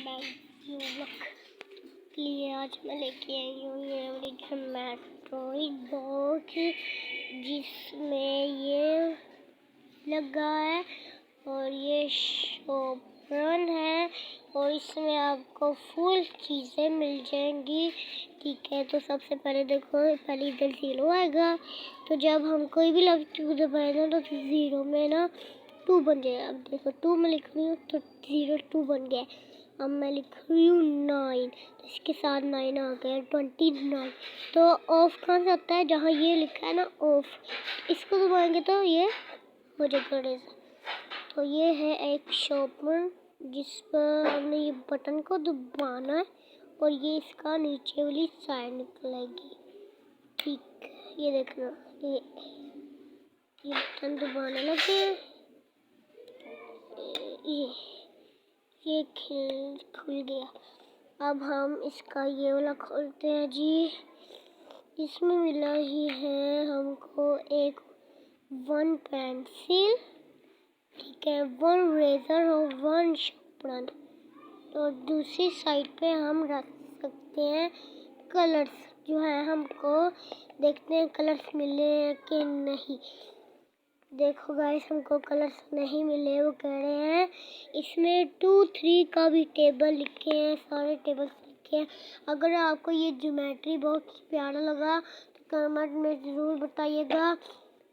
Back you look लिए आज मैं लेके आई हूँ ये वाली जोमेट्रॉइड बॉक्स जिसमें ये लगा है और ये शॉपरन है और इसमें आपको फुल चीज़ें मिल जाएंगी। ठीक है, तो सबसे पहले देखो, पहले इधर 0 आएगा, तो जब हम कोई भी लफ्ज़ दबाएंगे तो 0 में ना 2 बन जाएगा। अब देखो 2 में लिख रही हूँ तो 0 2 बन गया। अब मैं लिख रही हूँ 9, तो इसके साथ 9 आ गया 29। तो ऑफ कहाँ से आता है? जहाँ ये लिखा है ना ऑफ, इसको दबाएंगे तो ये हो जाएगा। तो ये है एक शॉपर जिस पर हमने ये बटन को दबाना है और ये इसका नीचे वाली साइड निकलेगी। ठीक, ये देखना, ये बटन दबाने लगे, ये खुल गया। अब हम इसका ये वाला खोलते हैं जी। इसमें मिला ही है हमको एक 1 पेंसिल, ठीक है, 1 रेज़र और 1 शार्पनर। तो दूसरी साइड पे हम रख सकते हैं कलर्स, जो है हमको देखते हैं कलर्स मिले हैं कि नहीं। देखो गाइस, हमको कलर्स नहीं मिले। वो कह रहे हैं इसमें 2 3 का भी टेबल लिखे हैं, सारे टेबल्स लिखे हैं। अगर आपको ये ज्योमेट्री बॉक्स प्यारा लगा तो कमेंट में ज़रूर बताइएगा,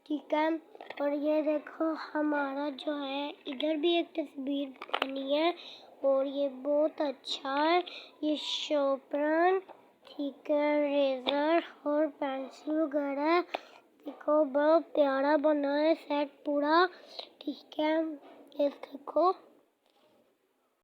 ठीक है। और ये देखो हमारा जो है इधर भी एक तस्वीर बनी है और ये बहुत अच्छा है। ये शॉपरन, ठीक है, रेज़र और पेंसिल वगैरह, देखो बहुत प्यारा बना है सेट पूरा, ठीक है। ये देखो